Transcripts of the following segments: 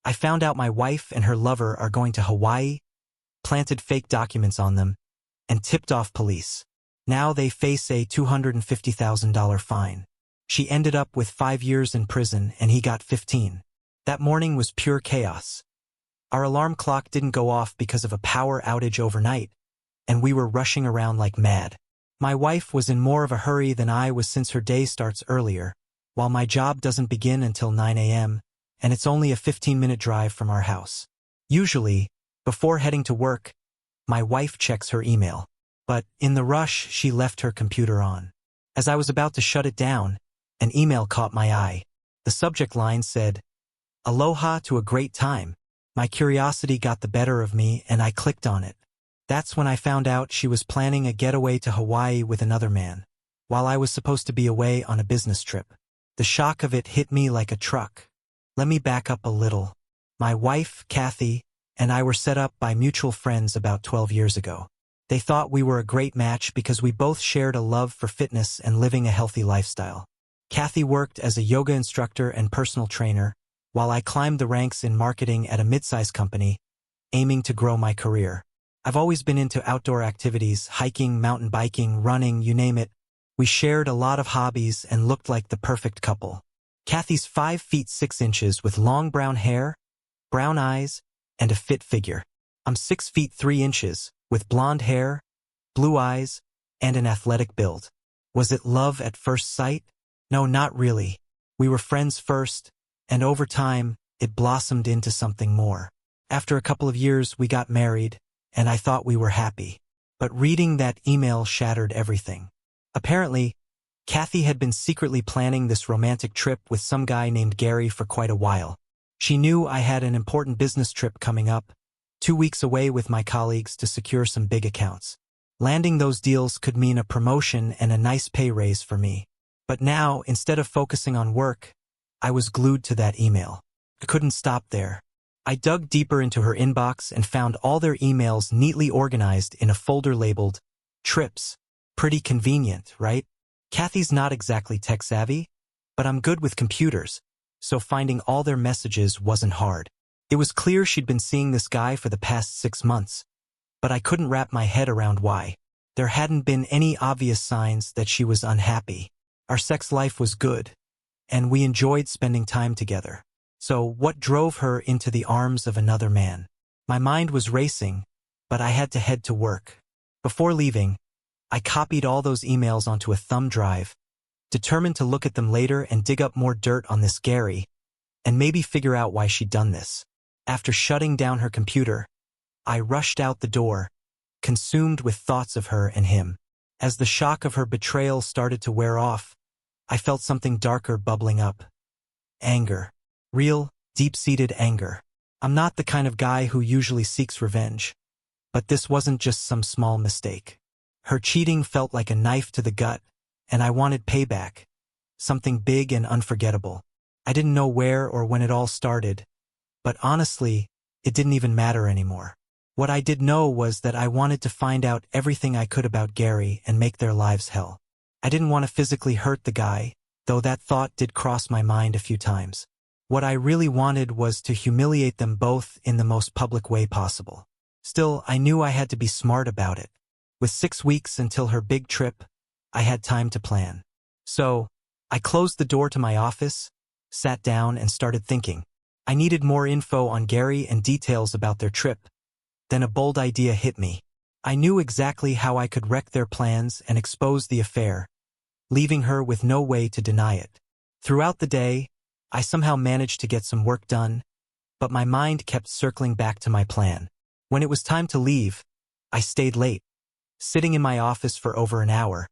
I found out my wife and her lover are going to Hawaii, planted fake documents on them, and tipped off police. Now they face a $250,000 fine. She ended up with 5 years in prison and he got 15. That morning was pure chaos. Our alarm clock didn't go off because of a power outage overnight, and we were rushing around like mad. My wife was in more of a hurry than I was since her day starts earlier, while my job doesn't begin until 9 a.m., and it's only a 15-minute drive from our house. Usually, before heading to work, my wife checks her email. But in the rush, she left her computer on. As I was about to shut it down, an email caught my eye. The subject line said, "Aloha to a great time." My curiosity got the better of me and I clicked on it. That's when I found out she was planning a getaway to Hawaii with another man, while I was supposed to be away on a business trip. The shock of it hit me like a truck. Let me back up a little. My wife, Kathy, and I were set up by mutual friends about 12 years ago. They thought we were a great match because we both shared a love for fitness and living a healthy lifestyle. Kathy worked as a yoga instructor and personal trainer, while I climbed the ranks in marketing at a mid-sized company, aiming to grow my career. I've always been into outdoor activities, hiking, mountain biking, running, you name it. We shared a lot of hobbies and looked like the perfect couple. Kathy's 5 feet 6 inches with long brown hair, brown eyes, and a fit figure. I'm 6 feet 3 inches, with blonde hair, blue eyes, and an athletic build. Was it love at first sight? No, not really. We were friends first, and over time, it blossomed into something more. After a couple of years, we got married, and I thought we were happy. But reading that email shattered everything. Apparently, Kathy had been secretly planning this romantic trip with some guy named Gary for quite a while. She knew I had an important business trip coming up, 2 weeks away with my colleagues to secure some big accounts. Landing those deals could mean a promotion and a nice pay raise for me. But now, instead of focusing on work, I was glued to that email. I couldn't stop there. I dug deeper into her inbox and found all their emails neatly organized in a folder labeled Trips. Pretty convenient, right? Kathy's not exactly tech-savvy, but I'm good with computers, so finding all their messages wasn't hard. It was clear she'd been seeing this guy for the past 6 months, but I couldn't wrap my head around why. There hadn't been any obvious signs that she was unhappy. Our sex life was good, and we enjoyed spending time together. So what drove her into the arms of another man? My mind was racing, but I had to head to work. Before leaving, I copied all those emails onto a thumb drive, determined to look at them later and dig up more dirt on this Gary, and maybe figure out why she'd done this. After shutting down her computer, I rushed out the door, consumed with thoughts of her and him. As the shock of her betrayal started to wear off, I felt something darker bubbling up. Anger. Real, deep-seated anger. I'm not the kind of guy who usually seeks revenge, but this wasn't just some small mistake. Her cheating felt like a knife to the gut, and I wanted payback, something big and unforgettable. I didn't know where or when it all started, but honestly, it didn't even matter anymore. What I did know was that I wanted to find out everything I could about Gary and make their lives hell. I didn't want to physically hurt the guy, though that thought did cross my mind a few times. What I really wanted was to humiliate them both in the most public way possible. Still, I knew I had to be smart about it. With 6 weeks until her big trip, I had time to plan. So, I closed the door to my office, sat down and started thinking. I needed more info on Gary and details about their trip. Then a bold idea hit me. I knew exactly how I could wreck their plans and expose the affair, leaving her with no way to deny it. Throughout the day, I somehow managed to get some work done, but my mind kept circling back to my plan. When it was time to leave, I stayed late, sitting in my office for over an hour,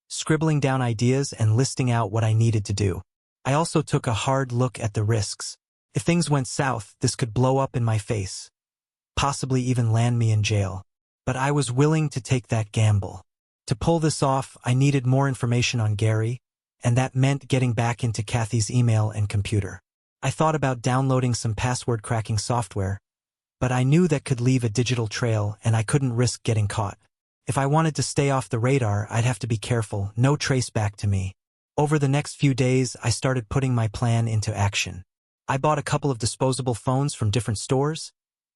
scribbling down ideas and listing out what I needed to do. I also took a hard look at the risks. If things went south, this could blow up in my face, possibly even land me in jail. But I was willing to take that gamble. To pull this off, I needed more information on Gary, and that meant getting back into Kathy's email and computer. I thought about downloading some password cracking software, but I knew that could leave a digital trail and I couldn't risk getting caught. If I wanted to stay off the radar, I'd have to be careful, no trace back to me. Over the next few days, I started putting my plan into action. I bought a couple of disposable phones from different stores,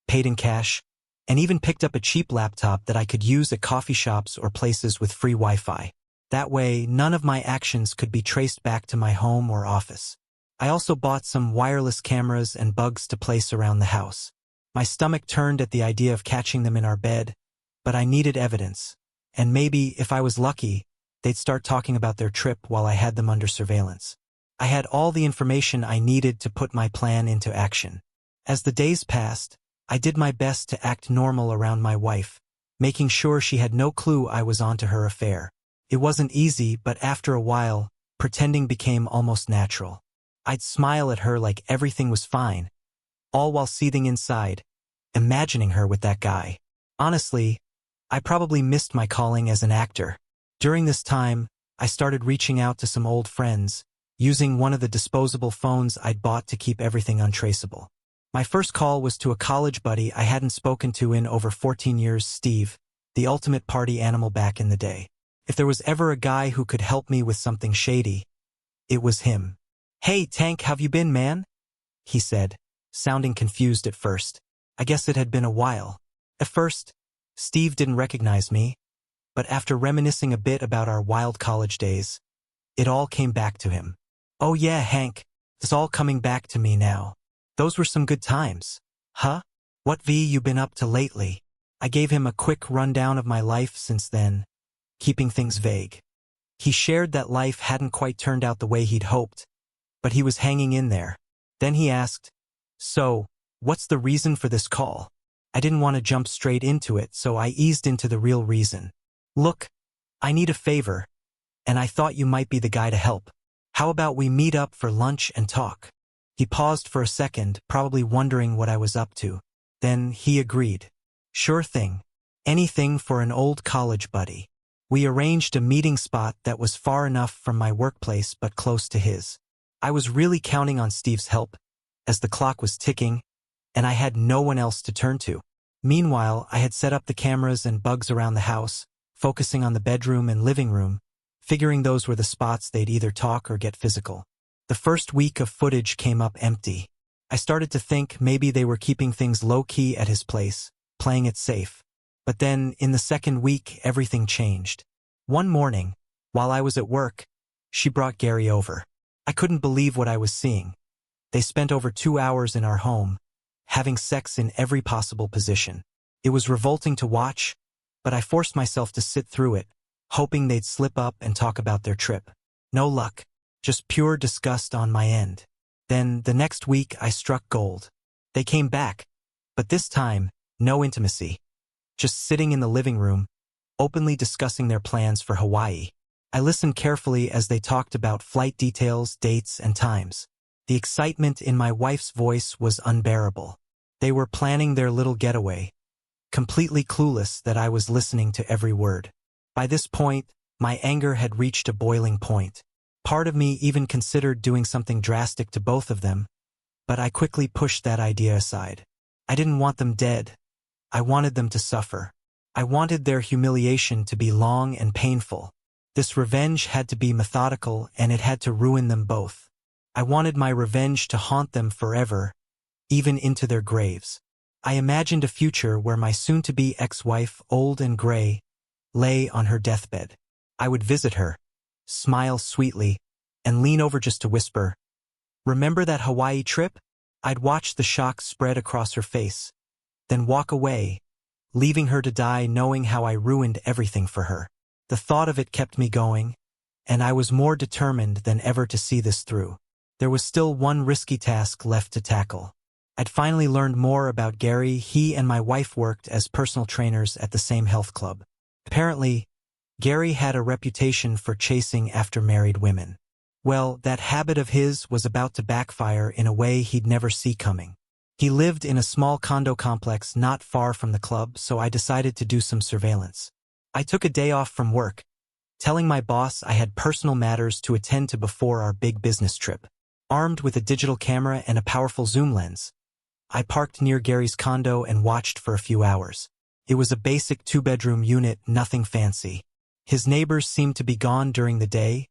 paid in cash, and even picked up a cheap laptop that I could use at coffee shops or places with free Wi-Fi. That way, none of my actions could be traced back to my home or office. I also bought some wireless cameras and bugs to place around the house. My stomach turned at the idea of catching them in our bed, but I needed evidence. And maybe, if I was lucky, they'd start talking about their trip while I had them under surveillance. I had all the information I needed to put my plan into action. As the days passed, I did my best to act normal around my wife, making sure she had no clue I was onto her affair. It wasn't easy, but after a while, pretending became almost natural. I'd smile at her like everything was fine, all while seething inside, imagining her with that guy. Honestly, I probably missed my calling as an actor. During this time, I started reaching out to some old friends, using one of the disposable phones I'd bought to keep everything untraceable. My first call was to a college buddy I hadn't spoken to in over 14 years, Steve, the ultimate party animal back in the day. If there was ever a guy who could help me with something shady, it was him. "Hey, Tank, how've you been, man?" he said, sounding confused at first. I guess it had been a while. At first, Steve didn't recognize me, but after reminiscing a bit about our wild college days, it all came back to him. "Oh yeah, Hank, it's all coming back to me now. Those were some good times." "Huh? What you been up to lately?" I gave him a quick rundown of my life since then, keeping things vague. He shared that life hadn't quite turned out the way he'd hoped, but he was hanging in there. Then he asked, "So, what's the reason for this call?" I didn't want to jump straight into it, so I eased into the real reason. "Look, I need a favor, and I thought you might be the guy to help. How about we meet up for lunch and talk?" He paused for a second, probably wondering what I was up to. Then he agreed. "Sure thing. Anything for an old college buddy." We arranged a meeting spot that was far enough from my workplace but close to his. I was really counting on Steve's help, as the clock was ticking, and I had no one else to turn to. Meanwhile, I had set up the cameras and bugs around the house, focusing on the bedroom and living room, figuring those were the spots they'd either talk or get physical. The first week of footage came up empty. I started to think maybe they were keeping things low-key at his place, playing it safe. But then, in the second week, everything changed. One morning, while I was at work, she brought Gary over. I couldn't believe what I was seeing. They spent over 2 hours in our home, having sex in every possible position. It was revolting to watch, but I forced myself to sit through it, hoping they'd slip up and talk about their trip. No luck, just pure disgust on my end. Then, the next week, I struck gold. They came back, but this time, no intimacy. Just sitting in the living room, openly discussing their plans for Hawaii. I listened carefully as they talked about flight details, dates, and times. The excitement in my wife's voice was unbearable. They were planning their little getaway, completely clueless that I was listening to every word. By this point, my anger had reached a boiling point. Part of me even considered doing something drastic to both of them, but I quickly pushed that idea aside. I didn't want them dead. I wanted them to suffer. I wanted their humiliation to be long and painful. This revenge had to be methodical, and it had to ruin them both. I wanted my revenge to haunt them forever, even into their graves. I imagined a future where my soon-to-be ex-wife, old and gray, lay on her deathbed. I would visit her, smile sweetly, and lean over just to whisper, "Remember that Hawaii trip?" I'd watch the shock spread across her face, then walk away, leaving her to die knowing how I ruined everything for her. The thought of it kept me going, and I was more determined than ever to see this through. There was still one risky task left to tackle. I'd finally learned more about Gary. He and my wife worked as personal trainers at the same health club. Apparently, Gary had a reputation for chasing after married women. Well, that habit of his was about to backfire in a way he'd never see coming. He lived in a small condo complex not far from the club, so I decided to do some surveillance. I took a day off from work, telling my boss I had personal matters to attend to before our big business trip. Armed with a digital camera and a powerful zoom lens, I parked near Gary's condo and watched for a few hours. It was a basic 2-bedroom unit, nothing fancy. His neighbors seemed to be gone during the day,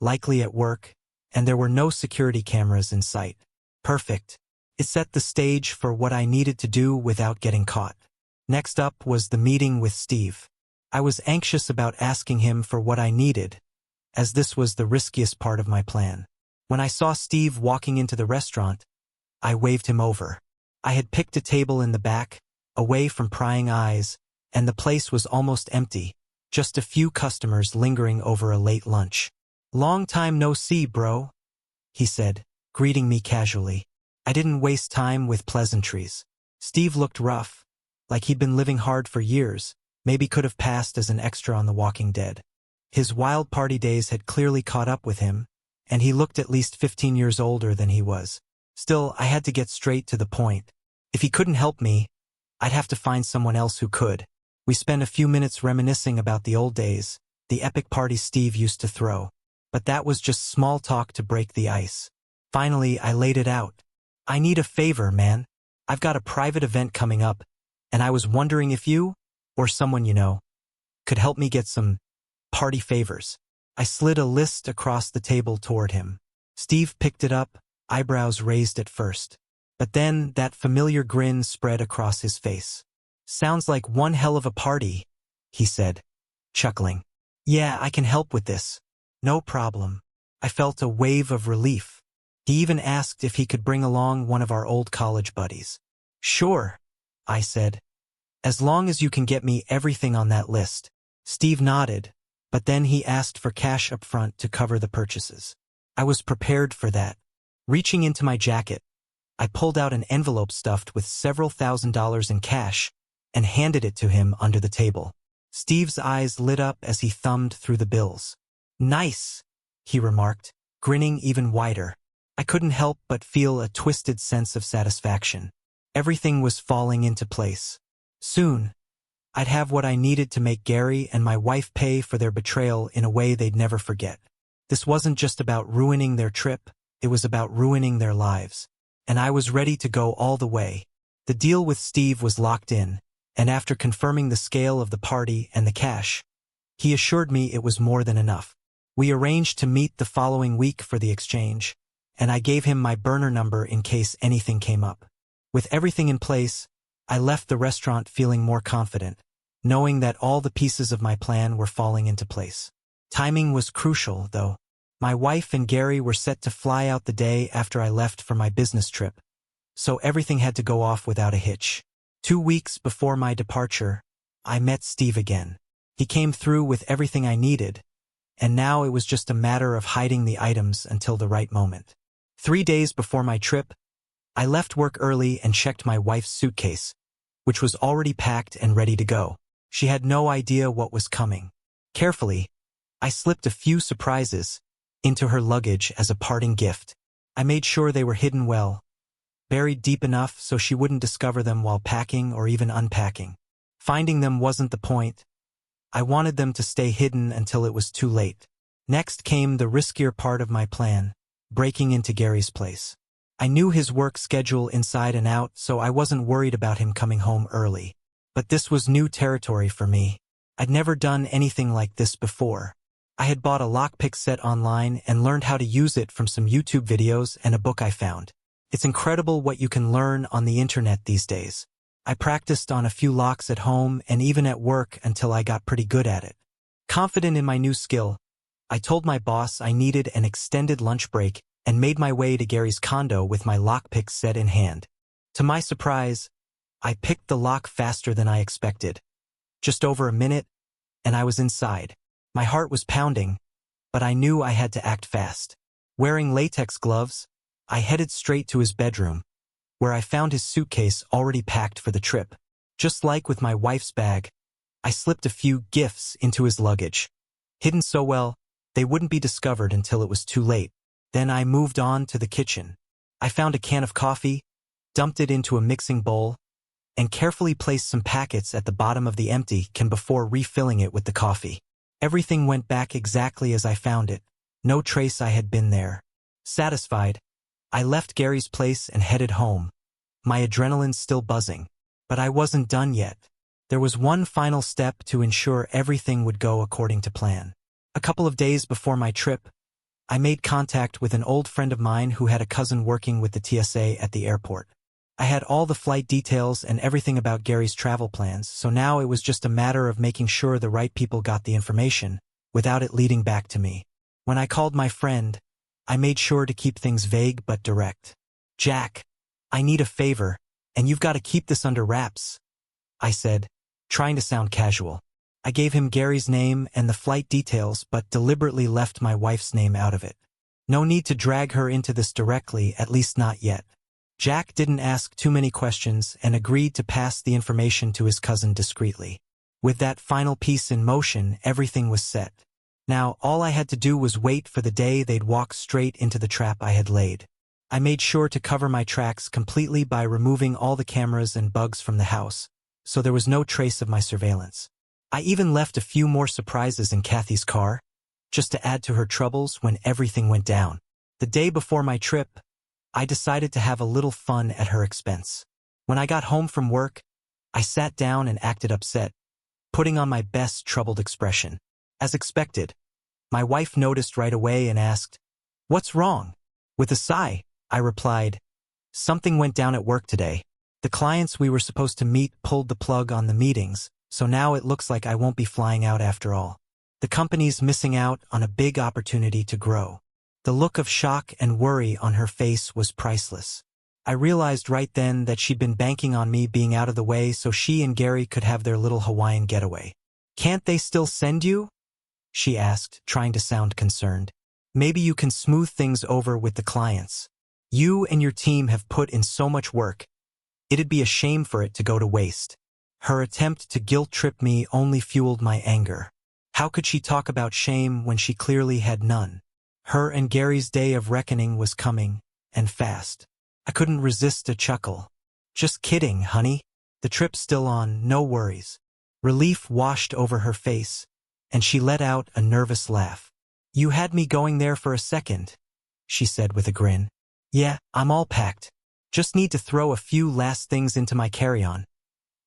likely at work, and there were no security cameras in sight. Perfect. It set the stage for what I needed to do without getting caught. Next up was the meeting with Steve. I was anxious about asking him for what I needed, as this was the riskiest part of my plan. When I saw Steve walking into the restaurant, I waved him over. I had picked a table in the back, away from prying eyes, and the place was almost empty, just a few customers lingering over a late lunch. "Long time no see, bro," he said, greeting me casually. I didn't waste time with pleasantries. Steve looked rough, like he'd been living hard for years, maybe could have passed as an extra on The Walking Dead. His wild party days had clearly caught up with him, and he looked at least 15 years older than he was. Still, I had to get straight to the point. If he couldn't help me, I'd have to find someone else who could. We spent a few minutes reminiscing about the old days, the epic parties Steve used to throw. But that was just small talk to break the ice. Finally, I laid it out. "I need a favor, man. I've got a private event coming up, and I was wondering if you, or someone you know, could help me get some party favors." I slid a list across the table toward him. Steve picked it up, eyebrows raised at first. But then that familiar grin spread across his face. "Sounds like one hell of a party," he said, chuckling. "Yeah, I can help with this. No problem." I felt a wave of relief. He even asked if he could bring along one of our old college buddies. "Sure," I said, "as long as you can get me everything on that list." Steve nodded, but then he asked for cash up front to cover the purchases. I was prepared for that. Reaching into my jacket, I pulled out an envelope stuffed with several $1,000s in cash and handed it to him under the table. Steve's eyes lit up as he thumbed through the bills. "Nice," he remarked, grinning even wider. I couldn't help but feel a twisted sense of satisfaction. Everything was falling into place. Soon, I'd have what I needed to make Gary and my wife pay for their betrayal in a way they'd never forget. This wasn't just about ruining their trip, it was about ruining their lives. And I was ready to go all the way. The deal with Steve was locked in, and after confirming the scale of the party and the cash, he assured me it was more than enough. We arranged to meet the following week for the exchange, and I gave him my burner number in case anything came up. With everything in place, I left the restaurant feeling more confident, knowing that all the pieces of my plan were falling into place. Timing was crucial, though. My wife and Gary were set to fly out the day after I left for my business trip, so everything had to go off without a hitch. 2 weeks before my departure, I met Steve again. He came through with everything I needed, and now it was just a matter of hiding the items until the right moment. 3 days before my trip, I left work early and checked my wife's suitcase, which was already packed and ready to go. She had no idea what was coming. Carefully, I slipped a few surprises into her luggage as a parting gift. I made sure they were hidden well, buried deep enough so she wouldn't discover them while packing or even unpacking. Finding them wasn't the point. I wanted them to stay hidden until it was too late. Next came the riskier part of my plan, breaking into Gary's place. I knew his work schedule inside and out, so I wasn't worried about him coming home early. But this was new territory for me. I'd never done anything like this before. I had bought a lockpick set online and learned how to use it from some YouTube videos and a book I found. It's incredible what you can learn on the internet these days. I practiced on a few locks at home and even at work until I got pretty good at it. Confident in my new skill, I told my boss I needed an extended lunch break and made my way to Gary's condo with my lockpick set in hand. To my surprise, I picked the lock faster than I expected. Just over a minute, and I was inside. My heart was pounding, but I knew I had to act fast. Wearing latex gloves, I headed straight to his bedroom, where I found his suitcase already packed for the trip. Just like with my wife's bag, I slipped a few gifts into his luggage. Hidden so well, they wouldn't be discovered until it was too late. Then I moved on to the kitchen. I found a can of coffee, dumped it into a mixing bowl, and carefully placed some packets at the bottom of the empty can before refilling it with the coffee. Everything went back exactly as I found it. No trace I had been there. Satisfied, I left Gary's place and headed home, my adrenaline still buzzing. But I wasn't done yet. There was one final step to ensure everything would go according to plan. A couple of days before my trip, I made contact with an old friend of mine who had a cousin working with the TSA at the airport. I had all the flight details and everything about Gary's travel plans, so now it was just a matter of making sure the right people got the information, without it leading back to me. When I called my friend, I made sure to keep things vague but direct. "Jack, I need a favor, and you've got to keep this under wraps," I said, trying to sound casual. I gave him Gary's name and the flight details but deliberately left my wife's name out of it. No need to drag her into this directly, at least not yet. Jack didn't ask too many questions and agreed to pass the information to his cousin discreetly. With that final piece in motion, everything was set. Now, all I had to do was wait for the day they'd walk straight into the trap I had laid. I made sure to cover my tracks completely by removing all the cameras and bugs from the house, so there was no trace of my surveillance. I even left a few more surprises in Kathy's car, just to add to her troubles when everything went down. The day before my trip, I decided to have a little fun at her expense. When I got home from work, I sat down and acted upset, putting on my best troubled expression. As expected, my wife noticed right away and asked, "What's wrong?" With a sigh, I replied, "Something went down at work today. The clients we were supposed to meet pulled the plug on the meetings, so now it looks like I won't be flying out after all. The company's missing out on a big opportunity to grow." The look of shock and worry on her face was priceless. I realized right then that she'd been banking on me being out of the way so she and Gary could have their little Hawaiian getaway. "Can't they still send you?" she asked, trying to sound concerned. "Maybe you can smooth things over with the clients. You and your team have put in so much work. It'd be a shame for it to go to waste." Her attempt to guilt-trip me only fueled my anger. How could she talk about shame when she clearly had none? Her and Gary's day of reckoning was coming, and fast. I couldn't resist a chuckle. "Just kidding, honey. The trip's still on, no worries." Relief washed over her face, and she let out a nervous laugh. "You had me going there for a second," she said with a grin. "Yeah, I'm all packed. Just need to throw a few last things into my carry-on,"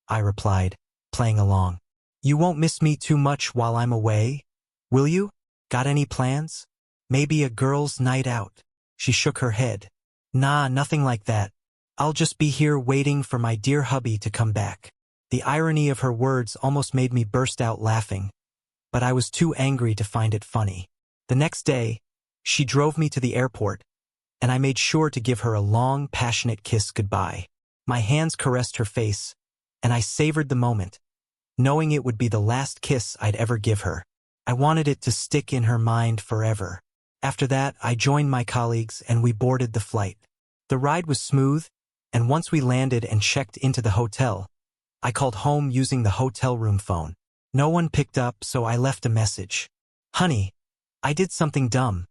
I replied, playing along. "You won't miss me too much while I'm away, will you? Got any plans? Maybe a girls' night out?" She shook her head. "Nah, nothing like that. I'll just be here waiting for my dear hubby to come back." The irony of her words almost made me burst out laughing, but I was too angry to find it funny. The next day, she drove me to the airport, and I made sure to give her a long, passionate kiss goodbye. My hands caressed her face, and I savored the moment, knowing it would be the last kiss I'd ever give her. I wanted it to stick in her mind forever. After that, I joined my colleagues and we boarded the flight. The ride was smooth, and once we landed and checked into the hotel, I called home using the hotel room phone. No one picked up, so I left a message. "Honey, I did something dumb.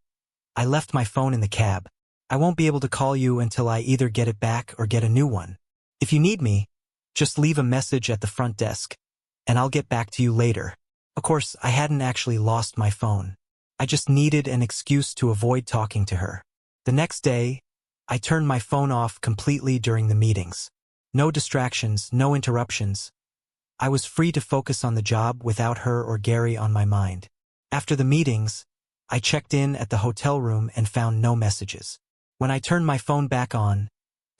I left my phone in the cab. I won't be able to call you until I either get it back or get a new one. If you need me, just leave a message at the front desk, and I'll get back to you later." Of course, I hadn't actually lost my phone. I just needed an excuse to avoid talking to her. The next day, I turned my phone off completely during the meetings. No distractions, no interruptions. I was free to focus on the job without her or Gary on my mind. After the meetings, I checked in at the hotel room and found no messages. When I turned my phone back on,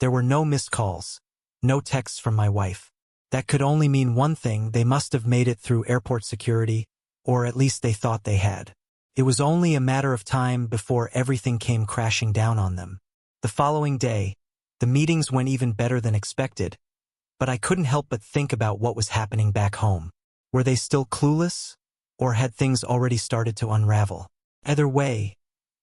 there were no missed calls, no texts from my wife. That could only mean one thing: they must have made it through airport security, or at least they thought they had. It was only a matter of time before everything came crashing down on them. The following day, the meetings went even better than expected, but I couldn't help but think about what was happening back home. Were they still clueless, or had things already started to unravel? Either way,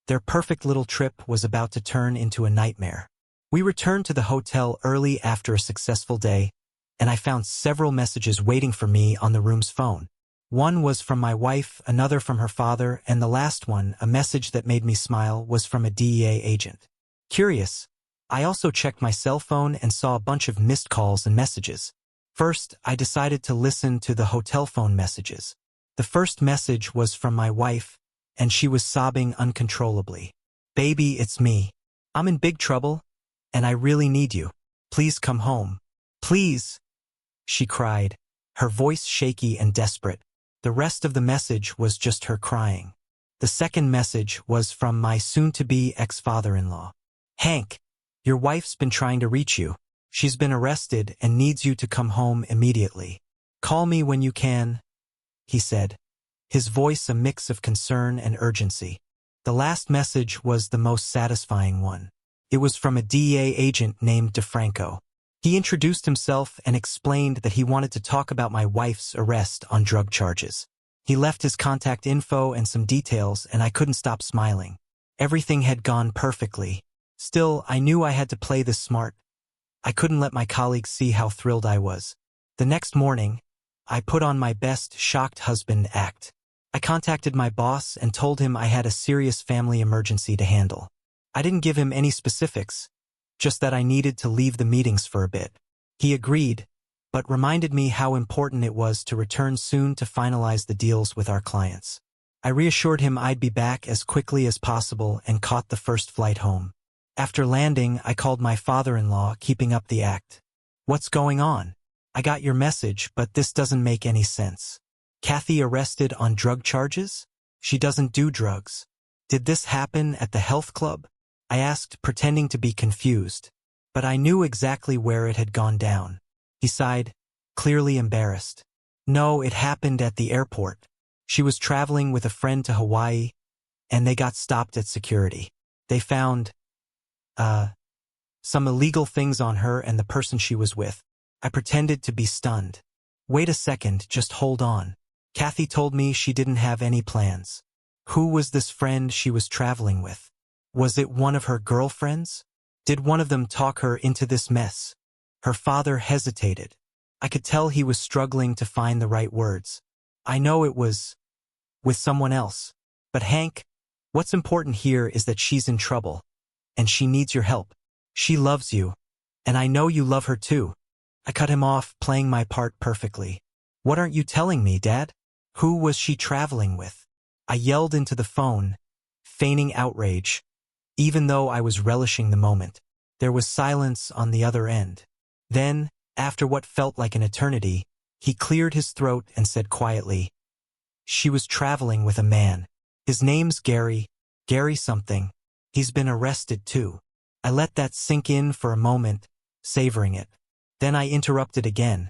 their perfect little trip was about to turn into a nightmare. We returned to the hotel early after a successful day, and I found several messages waiting for me on the room's phone. One was from my wife, another from her father, and the last one, a message that made me smile, was from a DEA agent. Curious, I also checked my cell phone and saw a bunch of missed calls and messages. First, I decided to listen to the hotel phone messages. The first message was from my wife, and she was sobbing uncontrollably. "Baby, it's me. I'm in big trouble, and I really need you. Please come home. Please," she cried, her voice shaky and desperate. The rest of the message was just her crying. The second message was from my soon-to-be ex-father-in-law. Hank, your wife's been trying to reach you. She's been arrested and needs you to come home immediately. Call me when you can, he said, his voice a mix of concern and urgency. The last message was the most satisfying one. It was from a DEA agent named DeFranco. He introduced himself and explained that he wanted to talk about my wife's arrest on drug charges. He left his contact info and some details, and I couldn't stop smiling. Everything had gone perfectly. Still, I knew I had to play this smart. I couldn't let my colleagues see how thrilled I was. The next morning, I put on my best shocked husband act. I contacted my boss and told him I had a serious family emergency to handle. I didn't give him any specifics, just that I needed to leave the meetings for a bit. He agreed, but reminded me how important it was to return soon to finalize the deals with our clients. I reassured him I'd be back as quickly as possible and caught the first flight home. After landing, I called my father-in-law, keeping up the act. What's going on? I got your message, but this doesn't make any sense. Kathy arrested on drug charges? She doesn't do drugs. Did this happen at the health club? I asked, pretending to be confused, but I knew exactly where it had gone down. He sighed, clearly embarrassed. No, it happened at the airport. She was traveling with a friend to Hawaii, and they got stopped at security. They found, some illegal things on her and the person she was with. I pretended to be stunned. Wait a second, just hold on. Kathy told me she didn't have any plans. Who was this friend she was traveling with? Was it one of her girlfriends? Did one of them talk her into this mess? Her father hesitated. I could tell he was struggling to find the right words. I know it was with someone else. But Hank, what's important here is that she's in trouble, and she needs your help. She loves you, and I know you love her too. I cut him off, playing my part perfectly. What aren't you telling me, Dad? Who was she traveling with? I yelled into the phone, feigning outrage. Even though I was relishing the moment, there was silence on the other end. Then, after what felt like an eternity, he cleared his throat and said quietly, she was traveling with a man. His name's Gary something. He's been arrested too. I let that sink in for a moment, savoring it. Then I interrupted again,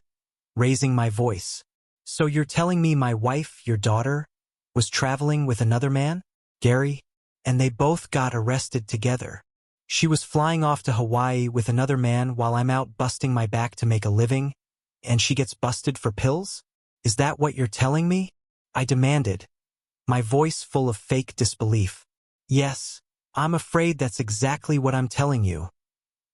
raising my voice. So you're telling me my wife, your daughter, was traveling with another man, Gary? And they both got arrested together. She was flying off to Hawaii with another man while I'm out busting my back to make a living, and she gets busted for pills? Is that what you're telling me? I demanded, my voice full of fake disbelief. Yes, I'm afraid that's exactly what I'm telling you,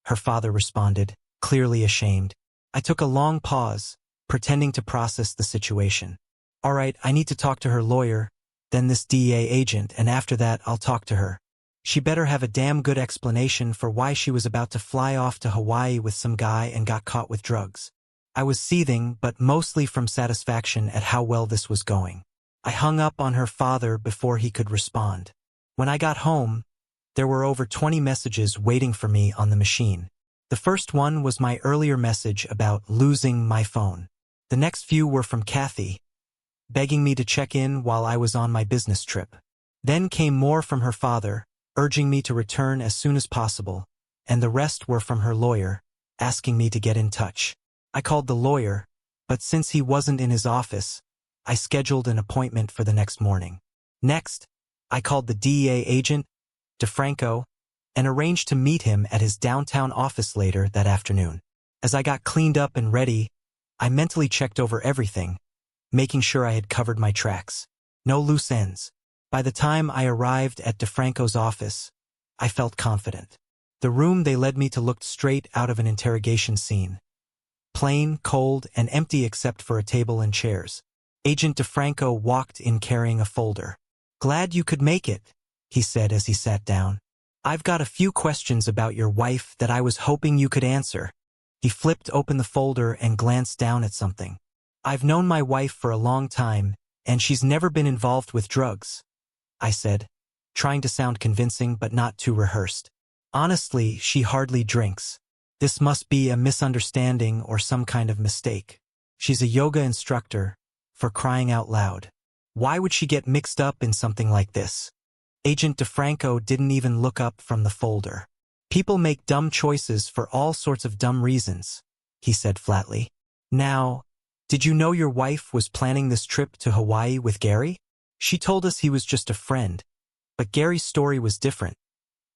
her father responded, clearly ashamed. I took a long pause, pretending to process the situation. All right, I need to talk to her lawyer, then this DEA agent, and after that I'll talk to her. She better have a damn good explanation for why she was about to fly off to Hawaii with some guy and got caught with drugs. I was seething, but mostly from satisfaction at how well this was going. I hung up on her father before he could respond. When I got home, there were over 20 messages waiting for me on the machine. The first one was my earlier message about losing my phone. The next few were from Kathy, begging me to check in while I was on my business trip. Then came more from her father, urging me to return as soon as possible, and the rest were from her lawyer, asking me to get in touch. I called the lawyer, but since he wasn't in his office, I scheduled an appointment for the next morning. Next, I called the DEA agent, DeFranco, and arranged to meet him at his downtown office later that afternoon. As I got cleaned up and ready, I mentally checked over everything, making sure I had covered my tracks. No loose ends. By the time I arrived at DeFranco's office, I felt confident. The room they led me to looked straight out of an interrogation scene. Plain, cold, and empty except for a table and chairs. Agent DeFranco walked in carrying a folder. Glad you could make it, he said as he sat down. I've got a few questions about your wife that I was hoping you could answer. He flipped open the folder and glanced down at something. I've known my wife for a long time, and she's never been involved with drugs, I said, trying to sound convincing but not too rehearsed. Honestly, she hardly drinks. This must be a misunderstanding or some kind of mistake. She's a yoga instructor, for crying out loud. Why would she get mixed up in something like this? Agent DeFranco didn't even look up from the folder. People make dumb choices for all sorts of dumb reasons, he said flatly. Now, did you know your wife was planning this trip to Hawaii with Gary? She told us he was just a friend, but Gary's story was different.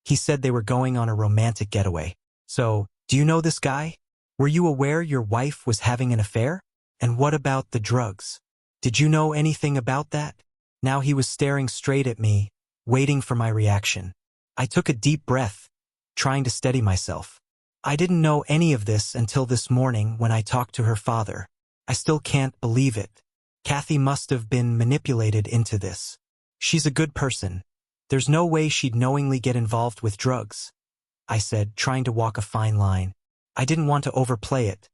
He said they were going on a romantic getaway. So, do you know this guy? Were you aware your wife was having an affair? And what about the drugs? Did you know anything about that? Now he was staring straight at me, waiting for my reaction. I took a deep breath, trying to steady myself. I didn't know any of this until this morning when I talked to her father. I still can't believe it. Kathy must have been manipulated into this. She's a good person. There's no way she'd knowingly get involved with drugs, I said, trying to walk a fine line. I didn't want to overplay it.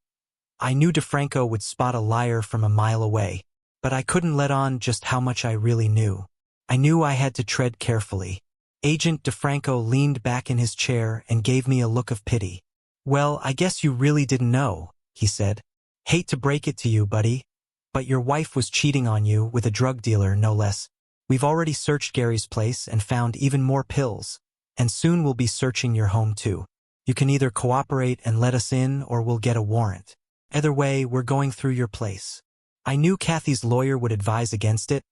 I knew DeFranco would spot a liar from a mile away, but I couldn't let on just how much I really knew. I knew I had to tread carefully. Agent DeFranco leaned back in his chair and gave me a look of pity. Well, I guess you really didn't know, he said. Hate to break it to you, buddy, but your wife was cheating on you with a drug dealer, no less. We've already searched Gary's place and found even more pills, and soon we'll be searching your home too. You can either cooperate and let us in or we'll get a warrant. Either way, we're going through your place. I knew Kathy's lawyer would advise against it,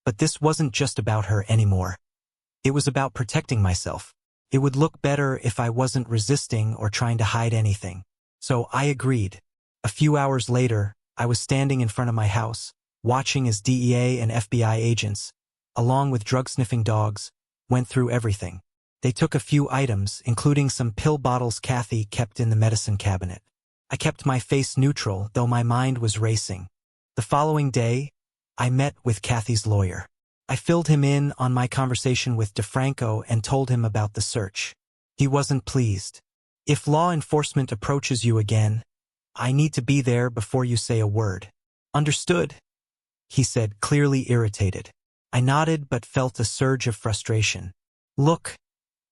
but this wasn't just about her anymore. It was about protecting myself. It would look better if I wasn't resisting or trying to hide anything. So I agreed. A few hours later, I was standing in front of my house, watching as DEA and FBI agents, along with drug-sniffing dogs, went through everything. They took a few items, including some pill bottles Kathy kept in the medicine cabinet. I kept my face neutral, though my mind was racing. The following day, I met with Kathy's lawyer. I filled him in on my conversation with DeFranco and told him about the search. He wasn't pleased. If law enforcement approaches you again, I need to be there before you say a word. Understood? He said, clearly irritated. I nodded but felt a surge of frustration. Look,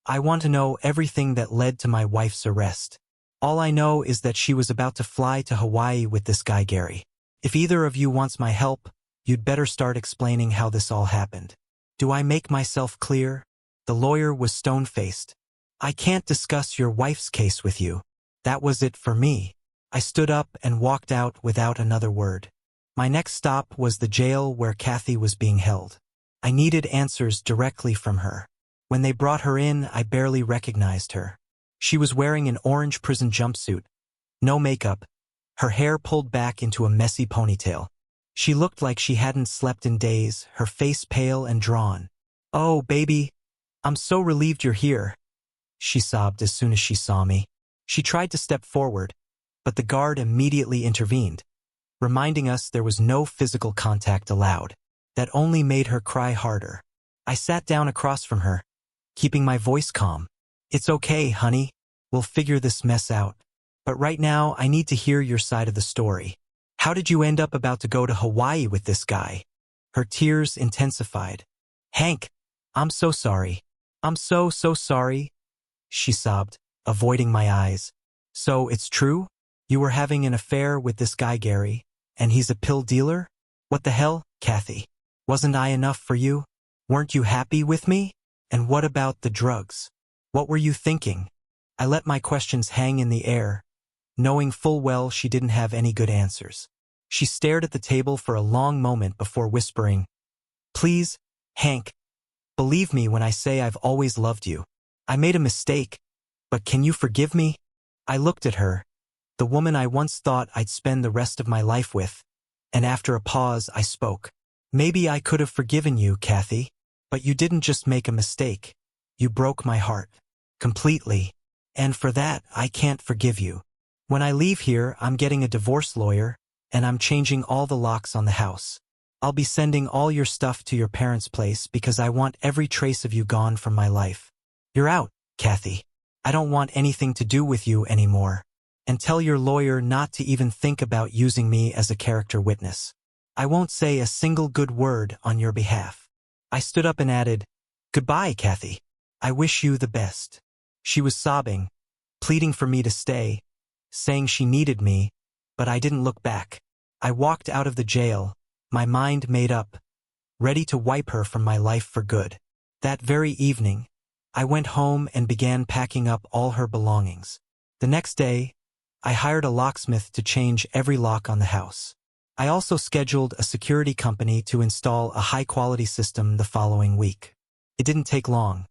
I want to know everything that led to my wife's arrest. All I know is that she was about to fly to Hawaii with this guy Gary. If either of you wants my help, you'd better start explaining how this all happened. Do I make myself clear? The lawyer was stone-faced. I can't discuss your wife's case with you. That was it for me. I stood up and walked out without another word. My next stop was the jail where Kathy was being held. I needed answers directly from her. When they brought her in, I barely recognized her. She was wearing an orange prison jumpsuit, no makeup, her hair pulled back into a messy ponytail. She looked like she hadn't slept in days, her face pale and drawn. Oh, baby, I'm so relieved you're here, she sobbed as soon as she saw me. She tried to step forward, but the guard immediately intervened, reminding us there was no physical contact allowed. That only made her cry harder. I sat down across from her, keeping my voice calm. It's okay, honey. We'll figure this mess out. But right now, I need to hear your side of the story. How did you end up about to go to Hawaii with this guy? Her tears intensified. Hank, I'm so sorry. I'm so sorry, she sobbed, avoiding my eyes. So it's true? You were having an affair with this guy Gary, and he's a pill dealer? What the hell, Kathy? Wasn't I enough for you? Weren't you happy with me? And what about the drugs? What were you thinking? I let my questions hang in the air, knowing full well she didn't have any good answers. She stared at the table for a long moment before whispering, Please, Hank, believe me when I say I've always loved you. I made a mistake, but can you forgive me? I looked at her, the woman I once thought I'd spend the rest of my life with, and after a pause I spoke. Maybe I could have forgiven you, Kathy, but you didn't just make a mistake. You broke my heart. Completely. And for that, I can't forgive you. When I leave here, I'm getting a divorce lawyer, and I'm changing all the locks on the house. I'll be sending all your stuff to your parents' place because I want every trace of you gone from my life. You're out, Kathy. I don't want anything to do with you anymore. And tell your lawyer not to even think about using me as a character witness. I won't say a single good word on your behalf. I stood up and added, Goodbye, Kathy. I wish you the best. She was sobbing, pleading for me to stay, saying she needed me, but I didn't look back. I walked out of the jail, my mind made up, ready to wipe her from my life for good. That very evening, I went home and began packing up all her belongings. The next day, I hired a locksmith to change every lock on the house. I also scheduled a security company to install a high-quality system the following week. It didn't take long.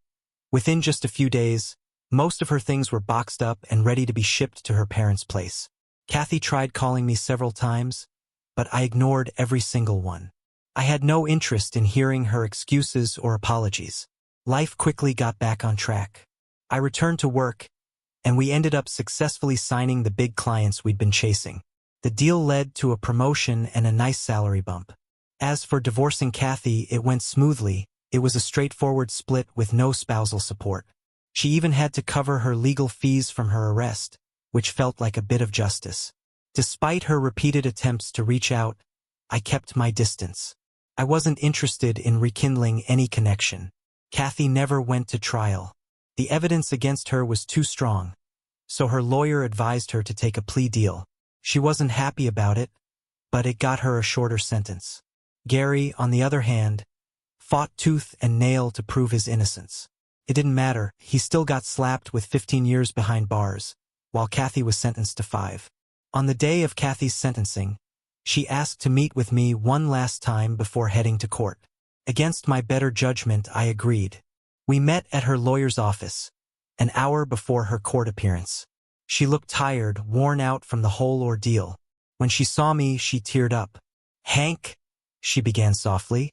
Within just a few days, most of her things were boxed up and ready to be shipped to her parents' place. Kathy tried calling me several times, but I ignored every single one. I had no interest in hearing her excuses or apologies. Life quickly got back on track. I returned to work, and we ended up successfully signing the big clients we'd been chasing. The deal led to a promotion and a nice salary bump. As for divorcing Kathy, it went smoothly. It was a straightforward split with no spousal support. She even had to cover her legal fees from her arrest, which felt like a bit of justice. Despite her repeated attempts to reach out, I kept my distance. I wasn't interested in rekindling any connection. Kathy never went to trial. The evidence against her was too strong, so her lawyer advised her to take a plea deal. She wasn't happy about it, but it got her a shorter sentence. Gary, on the other hand, fought tooth and nail to prove his innocence. It didn't matter, he still got slapped with 15 years behind bars, while Kathy was sentenced to 5. On the day of Kathy's sentencing, she asked to meet with me one last time before heading to court. Against my better judgment, I agreed. We met at her lawyer's office, an hour before her court appearance. She looked tired, worn out from the whole ordeal. When she saw me, she teared up. "Hank," she began softly,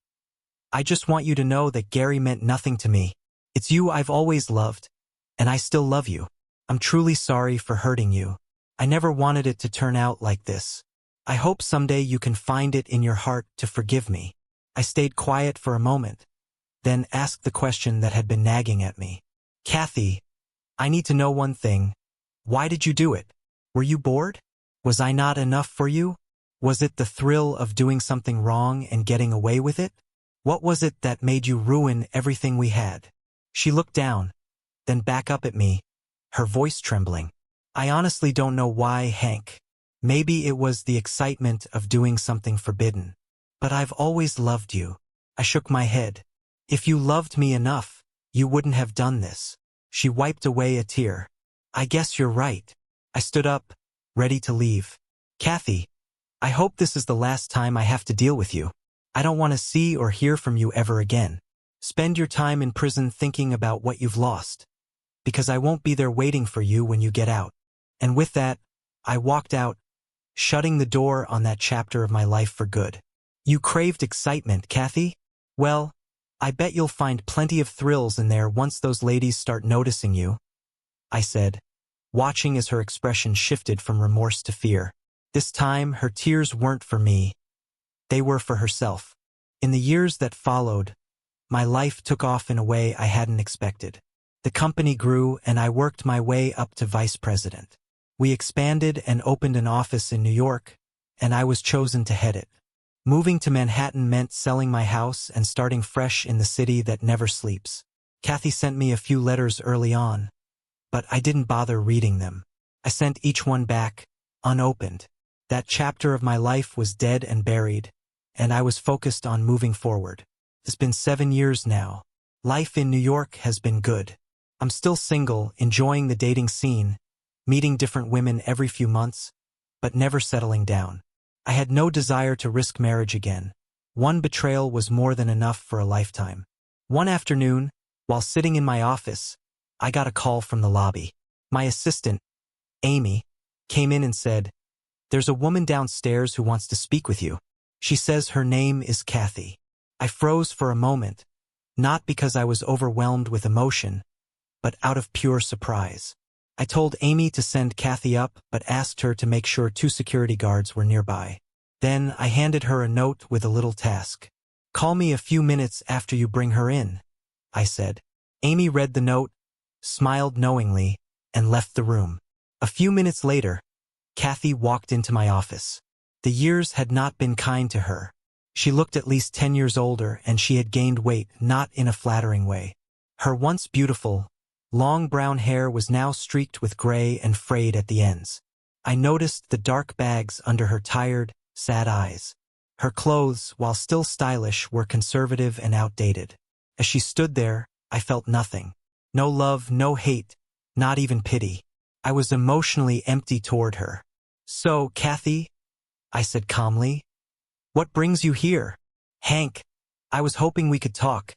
"I just want you to know that Gary meant nothing to me. It's you I've always loved, and I still love you. I'm truly sorry for hurting you. I never wanted it to turn out like this. I hope someday you can find it in your heart to forgive me." I stayed quiet for a moment, then asked the question that had been nagging at me. "Kathy, I need to know one thing. Why did you do it? Were you bored? Was I not enough for you? Was it the thrill of doing something wrong and getting away with it? What was it that made you ruin everything we had?" She looked down, then back up at me, her voice trembling. "I honestly don't know why, Hank. Maybe it was the excitement of doing something forbidden. But I've always loved you." I shook my head. "If you loved me enough, you wouldn't have done this." She wiped away a tear. "I guess you're right." I stood up, ready to leave. "Kathy, I hope this is the last time I have to deal with you. I don't want to see or hear from you ever again. Spend your time in prison thinking about what you've lost, because I won't be there waiting for you when you get out." And with that, I walked out, shutting the door on that chapter of my life for good. "You craved excitement, Kathy? Well, I bet you'll find plenty of thrills in there once those ladies start noticing you," I said, watching as her expression shifted from remorse to fear. This time, her tears weren't for me. They were for herself. In the years that followed, my life took off in a way I hadn't expected. The company grew, and I worked my way up to vice president. We expanded and opened an office in New York, and I was chosen to head it. Moving to Manhattan meant selling my house and starting fresh in the city that never sleeps. Kathy sent me a few letters early on, but I didn't bother reading them. I sent each one back, unopened. That chapter of my life was dead and buried, and I was focused on moving forward. It's been 7 years now. Life in New York has been good. I'm still single, enjoying the dating scene, meeting different women every few months, but never settling down. I had no desire to risk marriage again. One betrayal was more than enough for a lifetime. One afternoon, while sitting in my office, I got a call from the lobby. My assistant, Amy, came in and said, "There's a woman downstairs who wants to speak with you. She says her name is Kathy." I froze for a moment, not because I was overwhelmed with emotion, but out of pure surprise. I told Amy to send Kathy up, but asked her to make sure 2 security guards were nearby. Then I handed her a note with a little task. "Call me a few minutes after you bring her in," I said. Amy read the note, smiled knowingly, and left the room. A few minutes later, Kathy walked into my office. The years had not been kind to her. She looked at least 10 years older, and she had gained weight, not in a flattering way. Her once beautiful, long brown hair was now streaked with gray and frayed at the ends. I noticed the dark bags under her tired, sad eyes. Her clothes, while still stylish, were conservative and outdated. As she stood there, I felt nothing. No love, no hate, not even pity. I was emotionally empty toward her. "So, Kathy," I said calmly, "what brings you here?" "Hank, I was hoping we could talk,"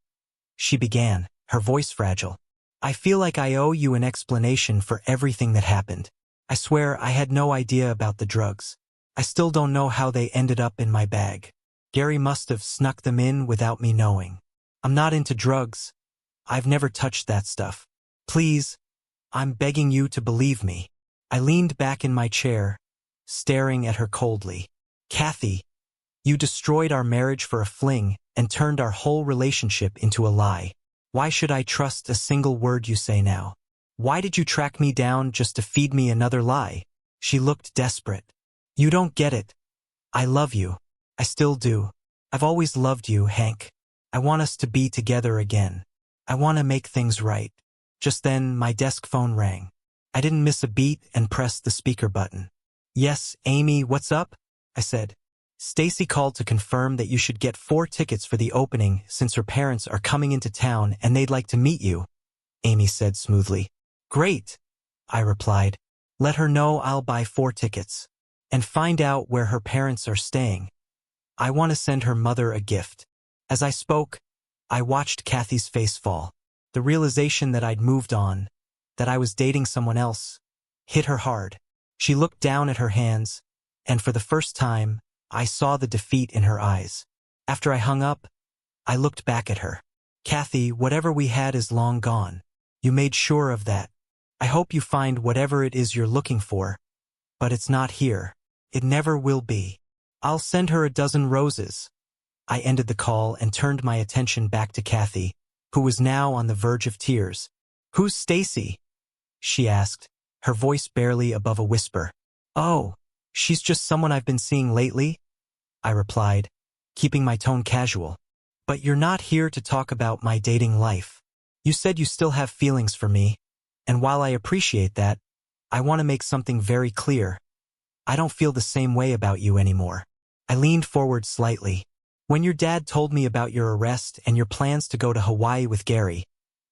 she began, her voice fragile. "I feel like I owe you an explanation for everything that happened. I swear I had no idea about the drugs. I still don't know how they ended up in my bag. Gary must have snuck them in without me knowing. I'm not into drugs. I've never touched that stuff. Please, I'm begging you to believe me." I leaned back in my chair, staring at her coldly. "Kathy, you destroyed our marriage for a fling and turned our whole relationship into a lie. Why should I trust a single word you say now? Why did you track me down just to feed me another lie?" She looked desperate. "You don't get it. I love you. I still do. I've always loved you, Hank. I want us to be together again. I want to make things right." Just then, my desk phone rang. I didn't miss a beat and pressed the speaker button. "Yes, Amy, what's up?" I said. "Stacy called to confirm that you should get 4 tickets for the opening since her parents are coming into town and they'd like to meet you," Amy said smoothly. "Great," I replied. "Let her know I'll buy 4 tickets. And find out where her parents are staying. I want to send her mother a gift." As I spoke, I watched Kathy's face fall. The realization that I'd moved on, that I was dating someone else, hit her hard. She looked down at her hands, and for the first time, I saw the defeat in her eyes. After I hung up, I looked back at her. "Kathy, whatever we had is long gone. You made sure of that. I hope you find whatever it is you're looking for, but it's not here. It never will be. I'll send her a dozen roses." I ended the call and turned my attention back to Kathy, who was now on the verge of tears. "Who's Stacy?" she asked, her voice barely above a whisper. "Oh, she's just someone I've been seeing lately," I replied, keeping my tone casual. "But you're not here to talk about my dating life. You said you still have feelings for me, and while I appreciate that, I want to make something very clear. I don't feel the same way about you anymore." I leaned forward slightly. "When your dad told me about your arrest and your plans to go to Hawaii with Gary,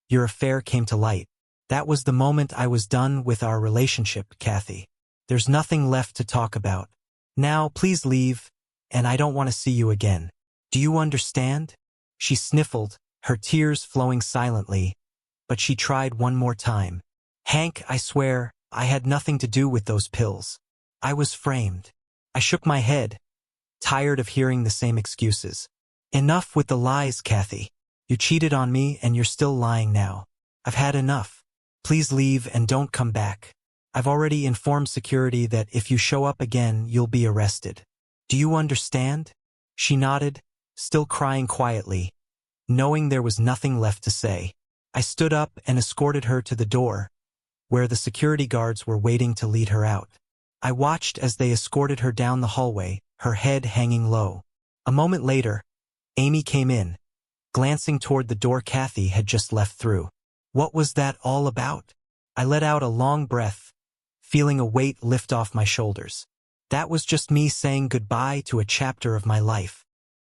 your affair came to light. That was the moment I was done with our relationship, Kathy. There's nothing left to talk about. Now, please leave, and I don't want to see you again. Do you understand?" She sniffled, her tears flowing silently, but she tried one more time. "Hank, I swear, I had nothing to do with those pills. I was framed." I shook my head, tired of hearing the same excuses. "Enough with the lies, Kathy. You cheated on me and you're still lying now. I've had enough. Please leave and don't come back. I've already informed security that if you show up again, you'll be arrested. Do you understand?" She nodded, still crying quietly, knowing there was nothing left to say. I stood up and escorted her to the door, where the security guards were waiting to lead her out. I watched as they escorted her down the hallway, her head hanging low. A moment later, Amy came in, glancing toward the door Kathy had just left through. "What was that all about?" I let out a long breath, feeling a weight lift off my shoulders. "That was just me saying goodbye to a chapter of my life.